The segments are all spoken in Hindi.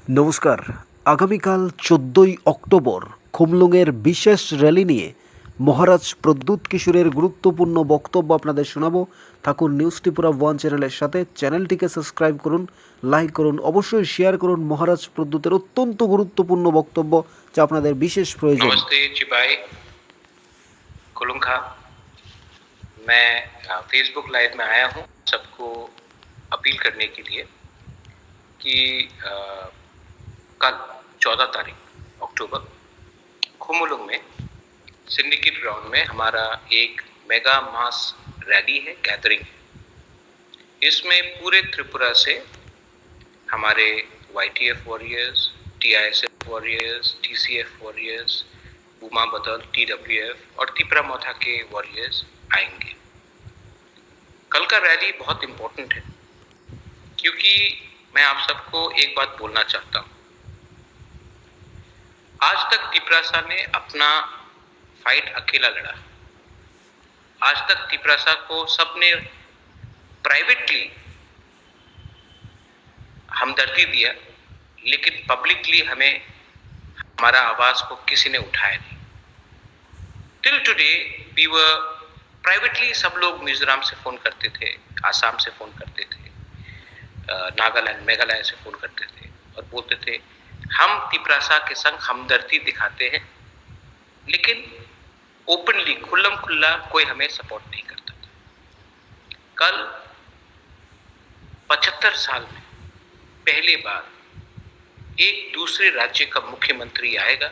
নমস্কার। আগামীকাল ১৪ই অক্টোবর খুমলুঙের বিশেষ র্যালি নিয়ে মহারাজ প্রদ্যুৎ কিশোরের গুরুত্বপূর্ণ বক্তব্য আপনাদের শোনাবো। থাকুন নিউজ ত্রিপুরা ওয়ান চ্যানেলের সাথে। চ্যানেলটিকে সাবস্ক্রাইব করুন, লাইক করুন, অবশ্যই শেয়ার করুন মহারাজ প্রদ্যুতের অত্যন্ত গুরুত্বপূর্ণ বক্তব্য যা আপনাদের বিশেষ প্রয়োজন। नमस्ते चिपाई कुलुंखा। मैं फेसबुक लाइव में आया हूँ सबको अपील करने के लिए कि कल 14 तारीख अक्टूबर खुमुलुंग में सिंडिकेट ग्राउंड में हमारा एक मेगा मास रैली है, गैदरिंग है। इसमें पूरे त्रिपुरा से हमारे YTF warriors, TISF warriors, TCF warriors, बुमा बदल, TWF और तिपरा मोथा के वॉरियर्स आएंगे। कल का रैली बहुत इम्पोर्टेंट है क्योंकि मैं आप सबको एक बात बोलना चाहता हूँ। आज तक तिपरासा ने अपना फाइट अकेला लड़ा। आज तक तिपरासा को सबने प्राइवेटली हमदर्दी दिया, लेकिन पब्लिकली हमें हमारा आवाज को किसी ने उठाया नहीं। Till today we were privately, सब लोग मिजोरम से फोन करते थे, आसाम से फोन करते थे, नागालैंड मेघालय से फोन करते थे और बोलते थे हम तिपरासा के संग हमदर्दी दिखाते हैं, लेकिन ओपनली खुल्लम खुल्ला कोई हमें सपोर्ट नहीं करता था। कल 75 साल में पहली बार एक दूसरे राज्य का मुख्यमंत्री आएगा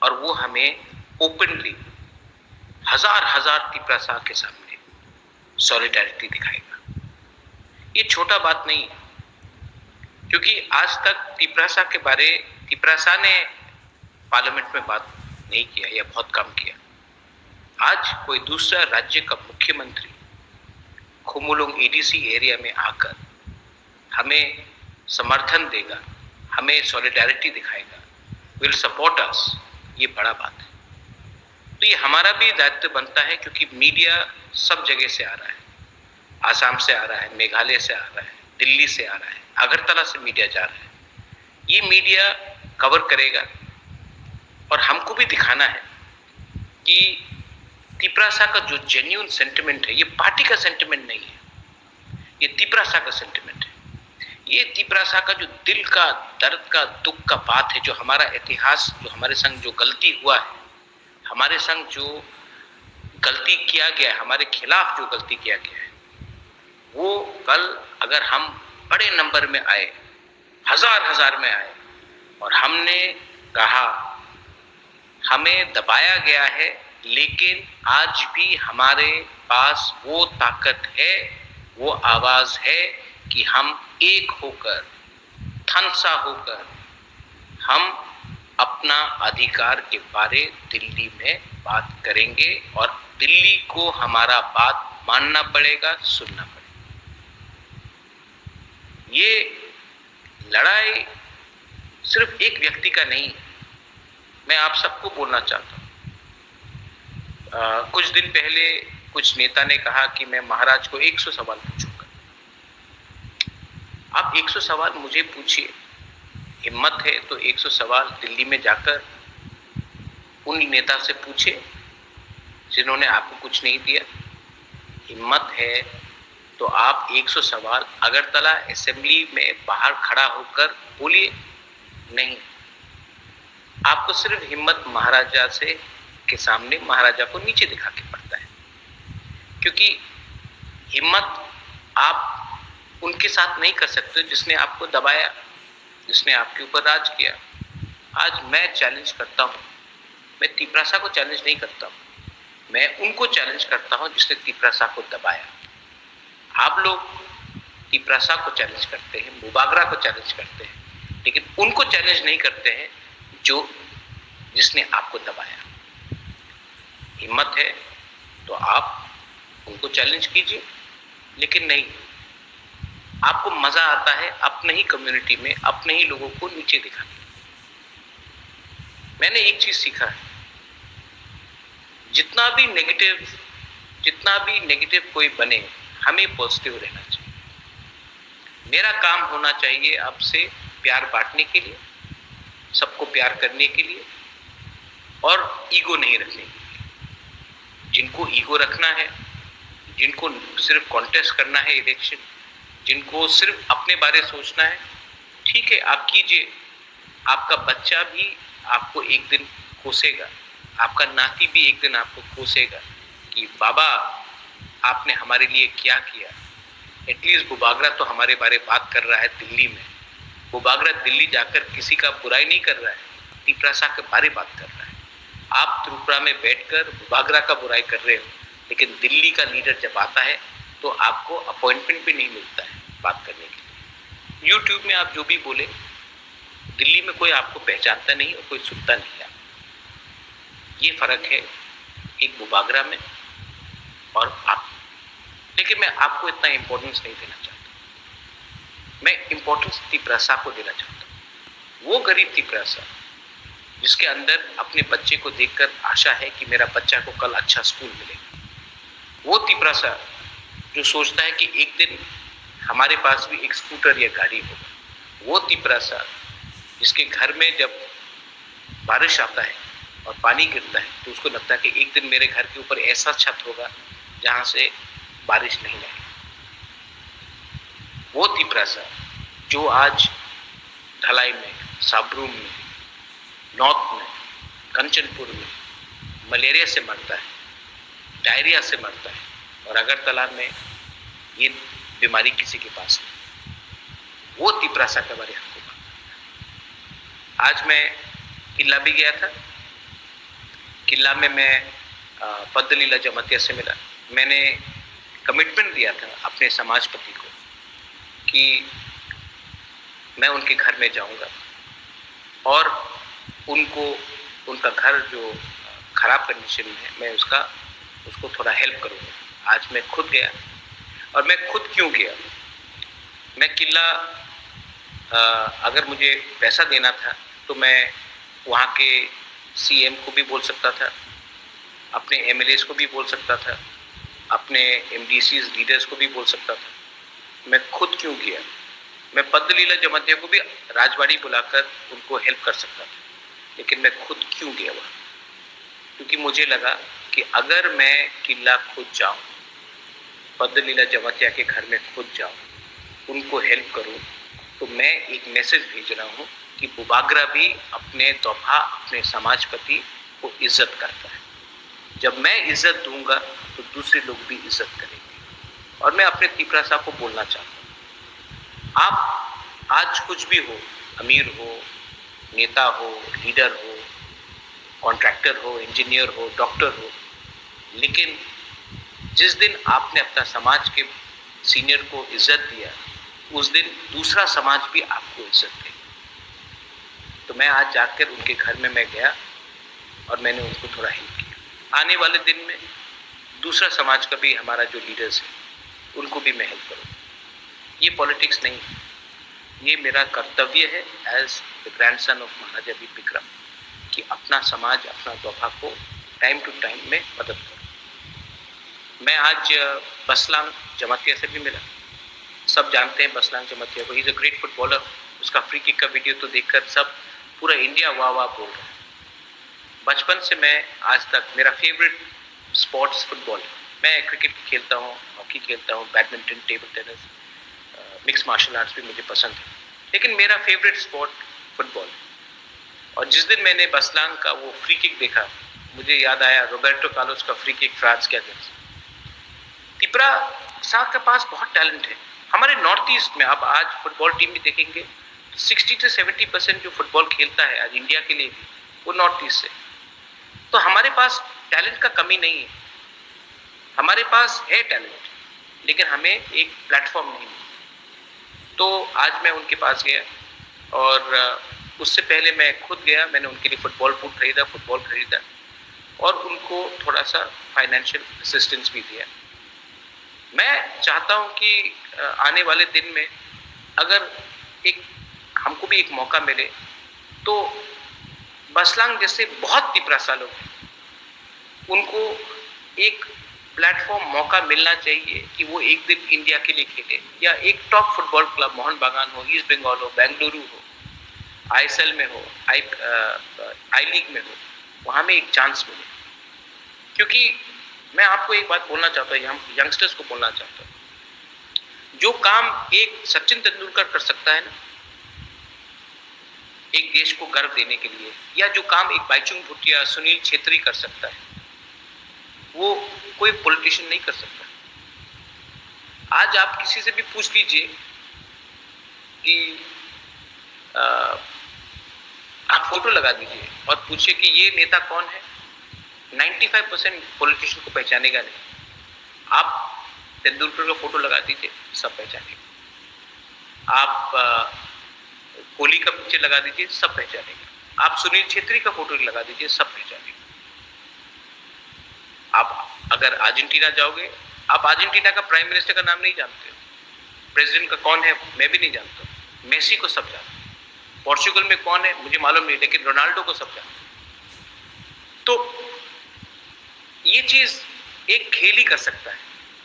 और वो हमें ओपनली हजार हजार तिपरासा के सामने सॉलिडारिटी दिखाएगा। ये छोटा बात नहीं है, क्योंकि आज तक तिपरासा ने पार्लियामेंट में बात नहीं किया या बहुत कम किया। आज कोई दूसरा राज्य का मुख्यमंत्री खुमुलुंग ADC एरिया में आकर हमें समर्थन देगा, हमें सॉलिडारिटी दिखाएगा, विल सपोर्ट अस। ये बड़ा बात है। तो ये हमारा भी दायित्व बनता है, क्योंकि मीडिया सब जगह से आ रहा है, आसाम से आ रहा है, मेघालय से आ रहा है, दिल्ली से आ रहा है, अगरतला से मीडिया जा रहा है। ये मीडिया कवर करेगा और हमको भी दिखाना है कि तिपरासा का जो जेन्युइन सेंटिमेंट है, ये पार्टी का सेंटिमेंट नहीं है, ये तिपरासा का सेंटिमेंट है। ये तिपरासा का जो दिल का दर्द का दुख का बात है, जो हमारा इतिहास, जो हमारे संग जो गलती हुआ है, हमारे संग जो गलती किया गया है, हमारे खिलाफ जो गलती किया गया है, वो कल अगर हम बड़े नंबर में आए, हजार में आए और हमने कहा हमें दबाया गया है, लेकिन आज भी हमारे पास वो ताकत है, वो आवाज है कि हम एक होकर, थनसा होकर हम अपना अधिकार के बारे दिल्ली में बात करेंगे और दिल्ली को हमारा बात मानना पड़ेगा, सुनना पड़ेगा। ये लड़ाई सिर्फ एक व्यक्ति का नहीं है। मैं आप सबको बोलना चाहता हूँ। कुछ दिन पहले कुछ नेता ने कहा कि मैं महाराज को 100 सवाल पूछूंगा। आप 100 सवाल मुझे पूछिए, हिम्मत है तो 100 सवाल दिल्ली में जाकर उन नेता से पूछे जिन्होंने आपको कुछ नहीं दिया। हिम्मत है तो आप 100 सवाल अगरतला असेंबली में बाहर खड़ा होकर बोलिए। नहीं, आपको सिर्फ हिम्मत महाराजा से के सामने महाराजा को नीचे दिखा के पड़ता है, क्योंकि हिम्मत आप उनके साथ नहीं कर सकते जिसने आपको दबाया, जिसने आपके ऊपर राज किया। आज मैं चैलेंज करता हूँ, मैं तिपरासा को चैलेंज नहीं करता हूँ, मैं उनको चैलेंज करता हूँ जिसने तिपरासा को दबाया। आप लोग तिपरासा को चैलेंज करते हैं, मुबागरा को चैलेंज करते हैं, लेकिन उनको चैलेंज नहीं करते हैं जिसने आपको दबाया। हिम्मत है तो आप उनको चैलेंज कीजिए, लेकिन नहीं, आपको मजा आता है अपने ही कम्युनिटी में अपने ही लोगों को नीचे दिखाने। मैंने एक चीज सीखा है, जितना भी नेगेटिव कोई बने, हमें पॉजिटिव रहना चाहिए। मेरा काम होना चाहिए अब से प्यार बांटने के लिए, सबको प्यार करने के लिए और ईगो नहीं रखने के लिए। जिनको ईगो रखना है, जिनको सिर्फ कॉन्टेस्ट करना है इलेक्शन, जिनको सिर्फ अपने बारे सोचना है, ठीक है, आप कीजिए। आपका बच्चा भी आपको एक दिन कोसेगा, आपका नाती भी एक दिन आपको कोसेगा कि बाबा आपने हमारे लिए क्या किया। एटलीस्ट बुबागरा तो हमारे बारे बात कर रहा है दिल्ली में। बुबागरा दिल्ली जाकर किसी का बुराई नहीं कर रहा है, तिपरासा के बारे बात कर रहा है। आप त्रिपुरा में बैठकर बुबागरा का बुराई कर रहे हो, लेकिन दिल्ली का लीडर जब आता है तो आपको अपॉइंटमेंट भी नहीं मिलता है बात करने के लिए। यूट्यूब में आप जो भी बोले, दिल्ली में कोई आपको पहचानता नहीं और कोई सुनता नहीं है। ये फर्क है एक बुबागरा में और आप। लेकिन मैं आपको इतना इंपॉर्टेंस नहीं देना चाहता, मैं इंपॉर्टेंस तिपरासा को देना चाहता हूँ। वो गरीब तिपरासा जिसके अंदर अपने बच्चे को देखकर आशा है कि मेरा बच्चा को कल अच्छा स्कूल मिलेगा। वो तिपरासा जो सोचता है कि एक दिन हमारे पास भी एक स्कूटर या गाड़ी होगा। वो तिपरासा जिसके घर में जब बारिश आता है और पानी गिरता है तो उसको लगता है कि एक दिन मेरे घर के ऊपर ऐसा छत होगा जहाँ से बारिश नहीं आएगी। वो तिपरासा जो आज ढलाई में, साबरूम में, नॉर्थ में, कंचनपुर में मलेरिया से मरता है, डायरिया से मरता है, और अगरतला में ये बीमारी किसी के पास नहीं। वो तिपरासा के बारे हमको पता। आज मैं किला भी गया था। किला में मैं पद्दलीला जमातिया से मिला। मैंने कमिटमेंट दिया था अपने समाजपति को कि मैं उनके घर में जाऊंगा और उनको, उनका घर जो खराब कंडीशन में है, मैं उसको थोड़ा हेल्प करूंगा। आज मैं खुद गया। और मैं खुद क्यों गया? मैं किला अगर मुझे पैसा देना था तो मैं वहाँ के सीएम को भी बोल सकता था, अपने एमएलएस को भी बोल सकता था, अपने एमडीसीज लीडर्स को भी बोल सकता था। मैं खुद क्यों गया? मैं पद्दलीला जमातिया को भी राजवाड़ी बुलाकर उनको हेल्प कर सकता था, लेकिन मैं खुद क्यों गया वहाँ? क्योंकि मुझे लगा कि अगर मैं किला खुद जाऊँ, पद्दलीला जमातिया के घर में खुद जाऊँ, उनको हेल्प करूँ, तो मैं एक मैसेज भेज रहा हूँ कि बुबागरा भी अपने तोहफा, अपने समाजपति को इज्जत करता है। जब मैं इज्जत दूंगा तो दूसरे लोग भी इज्जत करेंगे। और मैं अपने तिपरासा को बोलना चाहता हूँ, आप आज कुछ भी हो, अमीर हो, नेता हो, लीडर हो, कॉन्ट्रैक्टर हो, इंजीनियर हो, डॉक्टर हो, लेकिन जिस दिन आपने अपना समाज के सीनियर को इज्जत दिया, उस दिन दूसरा समाज भी आपको इज्जत देगा। तो मैं आज जाकर उनके घर में मैं गया और मैंने उनको थोड़ा हेल्प किया। आने वाले दिन में दूसरा समाज का भी, हमारा जो लीडर्स है, उनको भी मैं हेल्प करूँ। ये पॉलिटिक्स नहीं है, ये मेरा कर्तव्य है as the grandson of Maharaja Bir Vikram कि अपना समाज, अपना तोहफा को टाइम टू टाइम में मदद करूँ। मैं आज बसलांग जमातिया से भी मिला। सब जानते हैं बसलांग जमातिया को, he is a great footballer. उसका फ्री किक का वीडियो तो देखकर सब, पूरा इंडिया वाह वाह बोल रहा है। बचपन से मैं आज तक, मेरा फेवरेट स्पोर्ट्स फुटबॉल। मैं क्रिकेट खेलता हूँ, हॉकी खेलता हूँ, badminton, table tennis, mix martial arts भी मुझे पसंद है, लेकिन मेरा फेवरेट स्पोर्ट फुटबॉल। और जिस दिन मैंने बसलांग का वो फ्री किक देखा, मुझे याद आया रोबर्टो कार्लोस का फ्री किक फ्रांस के अगेंस्ट। तिपरासा के पास बहुत टैलेंट है। हमारे नॉर्थ ईस्ट में आप आज फुटबॉल टीम भी देखेंगे, 60 से 70% जो फुटबॉल खेलता है आज इंडिया के लिए भी, वो नॉर्थ ईस्ट से। तो हमारे पास टैलेंट का कमी नहीं है, हमारे पास है टैलेंट, लेकिन हमें एक प्लेटफॉर्म नहीं है। तो आज मैं उनके पास गया और उससे पहले मैं खुद गया, मैंने उनके लिए फुटबॉल खरीदा और उनको थोड़ा सा फाइनेंशियल असिस्टेंस भी दिया। मैं चाहता हूं कि आने वाले दिन में अगर हमको भी एक मौका मिले तो बसलांग जैसे बहुत तिपरासा लोग हैं, उनको एक प्लेटफॉर्म, मौका मिलना चाहिए कि वो एक दिन इंडिया के लिए खेले, या एक टॉप फुटबॉल क्लब, मोहन बागान हो, ईस्ट बंगाल हो, बेंगलुरु हो, आईएसएल में हो, आई लीग में हो, वहाँ में एक चांस मिले। क्योंकि मैं आपको एक बात बोलना चाहता हूँ, यंगस्टर्स को बोलना चाहता हूँ, जो काम एक सचिन तेंदुलकर कर सकता है ना, एक देश को गर्व देने के लिए, या जो काम एक बाईचुंग भूटिया, सुनील छेत्री कर सकता है, वो कोई पॉलिटिशियन नहीं कर सकता। आज आप किसी से भी पूछ लीजिए कि आप फोटो लगा दीजिए और पूछिए कि ये नेता कौन है, 95% पॉलिटिशियन को पहचानेगा नहीं। आप तेंदुलकर का फोटो लगा दीजिए, सब पहचानेगा। आप कोहली का पिक्चर लगा दीजिए, सब पहचानेगा। आप सुनील छेत्री का फोटो लगा दीजिए, सब पहचानेगा। आप अगर अर्जेंटीना जाओगे, आप अर्जेंटीना का प्राइम मिनिस्टर का नाम नहीं जानते हो, प्रेसिडेंट का कौन है मैं भी नहीं जानता, मेसी को सब जानते। पोर्चुगल में कौन है मुझे मालूम नहीं, लेकिन रोनाल्डो को सब जानते। तो ये चीज एक खेल ही कर सकता है।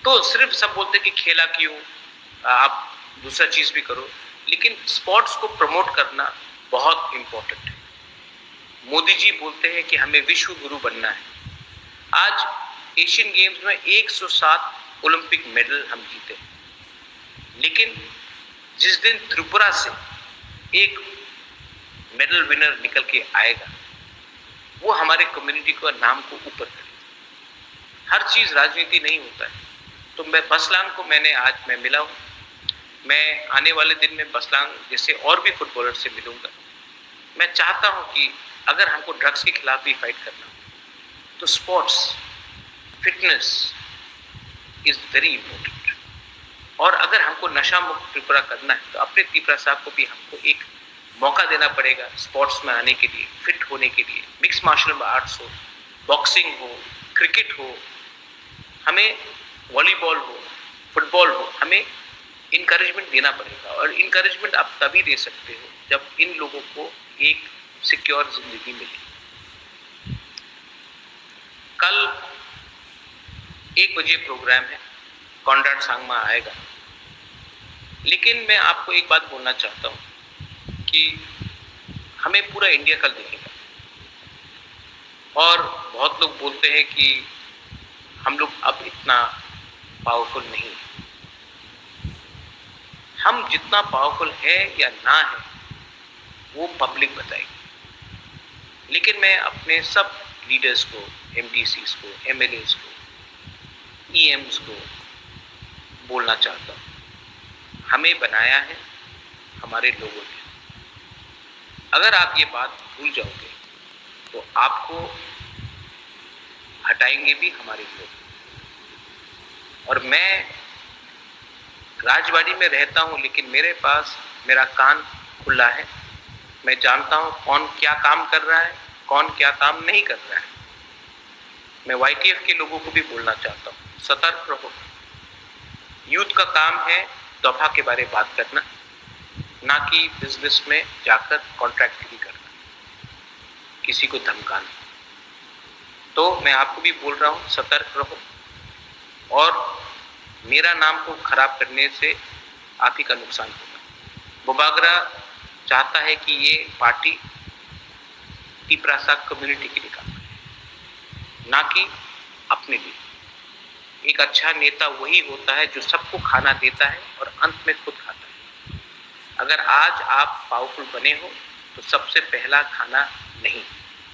तो सिर्फ सब बोलते कि खेला क्यों, आप दूसरा चीज भी करो, लेकिन स्पोर्ट्स को प्रमोट करना बहुत इंपॉर्टेंट है। मोदी जी बोलते हैं कि हमें विश्व गुरु बनना है। आज एशियन गेम्स में 107 ओलंपिक मेडल हम जीते हैं, लेकिन जिस दिन त्रिपुरा से एक मेडल विनर निकल के आएगा, वो हमारे कम्युनिटी का नाम को ऊपर करेगा। हर चीज राजनीति नहीं होता है। तो मैं बसलान को मैं मिला हूँ। मैं आने वाले दिन में बसलान जैसे और भी फुटबॉलर से मिलूंगा। मैं चाहता हूँ कि अगर हमको ड्रग्स के खिलाफ भी फाइट करना, तो sports, fitness is very important. और अगर हमको नशा मुक्त त्रिपुरा करना है, तो अपने त्रिपुरा साहब को भी हमको एक मौका देना पड़ेगा स्पोर्ट्स में आने के लिए, फिट होने के लिए। मिक्स मार्शल आर्ट्स हो, बॉक्सिंग हो, क्रिकेट हो, हमें वॉलीबॉल हो, फुटबॉल हो, हमें इनकरेजमेंट देना पड़ेगा। और इनकरेजमेंट आप तभी दे सकते हो जब इन लोगों को एक सिक्योर जिंदगी मिले। कल 1 बजे प्रोग्राम है, कॉन्राड सांगमा आएगा। लेकिन मैं आपको एक बात बोलना चाहता हूँ कि हमें पूरा इंडिया कल देखेगा। और बहुत लोग बोलते हैं कि हम लोग अब इतना पावरफुल नहीं है। हम जितना पावरफुल है या ना है, वो पब्लिक बताएगी। लेकिन मैं अपने सब लीडर्स को, एमडीसीज को, एमएलएस को, ईएम्स को बोलना चाहता हूँ, हमें बनाया है हमारे लोगों ने। अगर आप ये बात भूल जाओगे, तो आपको हटाएंगे भी हमारे लोग। और मैं राजवाड़ी में रहता हूँ, लेकिन मेरे पास मेरा कान खुला है। मैं जानता हूँ कौन क्या काम कर रहा है, कौन क्या काम नहीं कर रहा है। मैं वाईटीएफ के लोगों को भी बोलना चाहता हूँ, सतर्क रहो। यूथ का काम है दफा के बारे में बात करना, ना कि बिजनेस में जाकर कॉन्ट्रैक्ट करना, किसी को धमकाना। तो मैं आपको भी बोल रहा हूँ, सतर्क रहो। और मेरा नाम को खराब करने से आप ही का नुकसान होगा। बोबागरा चाहता है कि ये पार्टी त्रिपुरा कम्युनिटी के लिए काम करे, ना कि अपने लिए। एक अच्छा नेता वही होता है जो सबको खाना देता है और अंत में खुद खाता है। अगर आज आप पावरफुल बने हो, तो सबसे पहला खाना नहीं,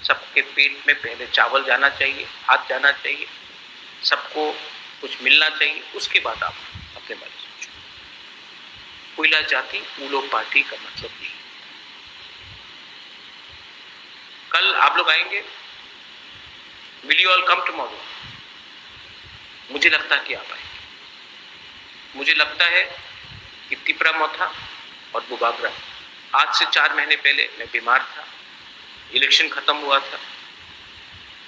सबके पेट में पहले चावल जाना चाहिए, भात जाना चाहिए, सबको कुछ मिलना चाहिए, उसके बाद आप अपने बारे में सोचो। कोयला जाति मूलो पार्टी का मतलब नहीं। कल आप लोग आएंगे, will you all come tomorrow? मुझे लगता है कि आप आएंगे। मुझे लगता है कि त्रिपुरा मोथा और बोबागरा, आज से 4 महीने पहले मैं बीमार था, इलेक्शन खत्म हुआ था,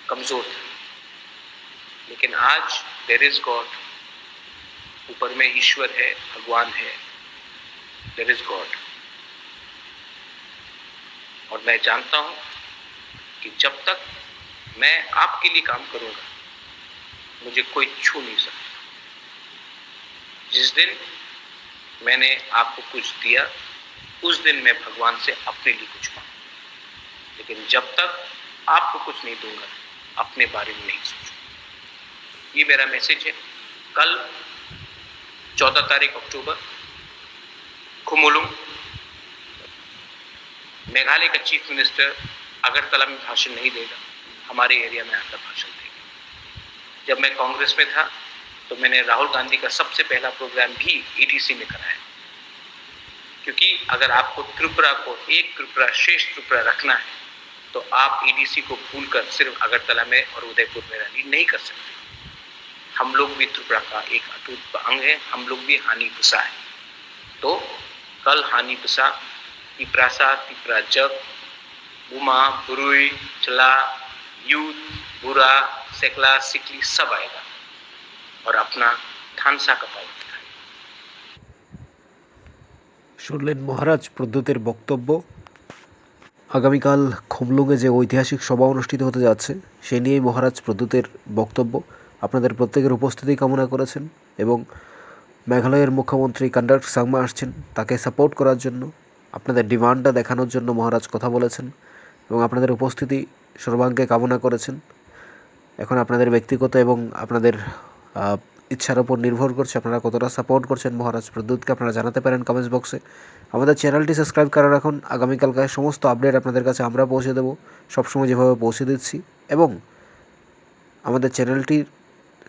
कमजोर था, लेकिन आज देयर इज गॉड, ऊपर में ईश्वर है, भगवान है, देयर इज गॉड। और मैं जानता हूं कि जब तक मैं आपके लिए काम करूंगा, मुझे कोई छू नहीं सकता। जिस दिन मैंने आपको कुछ दिया, उस दिन मैं भगवान से अपने लिए कुछ मांगूंगा, लेकिन जब तक आपको कुछ नहीं दूंगा अपने बारे में नहीं सोचूंगा। ये मेरा मैसेज है। कल 14 तारीख अक्टूबर खुमुलुंग मेघालय का चीफ मिनिस्टर अगरतला में भाषण नहीं देगा, हमारे एरिया में आकर भाषण देगा। जब मैं कांग्रेस में था तो मैंने राहुल गांधी का सबसे पहला प्रोग्राम भी एडीसी में कराया, क्योंकि अगर आपको त्रिपुरा को एक त्रिपुरा श्रेष्ठ त्रिपुरा रखना है तो आप एडीसी को भूलकर सिर्फ अगरतला में और उदयपुर में रैली नहीं कर सकते। हम लोग भी त्रिपुरा का एक अटूट अंग है, हम लोग भी हानि पुसा है। तो कल हानि पुसा तिप्रासा तिप्रा जग बुमा बुरुई चला यूथ बुरा सेकला सिकली सब आएगा और अपना थानसा का पावर दिखाएगा। শুনলেন মহারাজ প্রদ্যুতের বক্তব্য। আগামীকাল খুমলুঙে যে ঐতিহাসিক সভা অনুষ্ঠিত হতে যাচ্ছে সে নিয়েই মহারাজ প্রদ্যুতের বক্তব্য। আপনাদের প্রত্যেকের উপস্থিতি কামনা করেছেন এবং মেঘালয়ের মুখ্যমন্ত্রী কনরাড সাংমা আসছেন তাকে সাপোর্ট করার জন্য, আপনাদের ডিমান্ডটা দেখানোর জন্য মহারাজ কথা বলেছেন এবং আপনাদের উপস্থিতি সর্বাঙ্গে কামনা করেছেন। এখন আপনাদের ব্যক্তিগত এবং আপনাদের ইচ্ছার ওপর নির্ভর করছে আপনারা কতটা সাপোর্ট করছেন মহারাজ প্রদ্যুৎকে, আপনারা জানাতে পারেন কমেন্টস বক্সে। আমাদের চ্যানেলটি সাবস্ক্রাইব করে রাখুন, আগামীকালকার সমস্ত আপডেট আপনাদের কাছে আমরা পৌঁছে দেবো, সবসময় যেভাবে পৌঁছে দিচ্ছি। এবং আমাদের চ্যানেলটি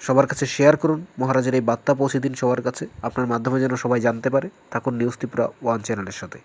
সবার কাছে শেয়ার করুন, মহারাজের এই বার্তা পৌঁছে দিন সবার কাছে, আপনার মাধ্যমে যেন সবাই জানতে পারে। থাকুন নিউজ ত্রিপুরা ওয়ান চ্যানেলের সাথে।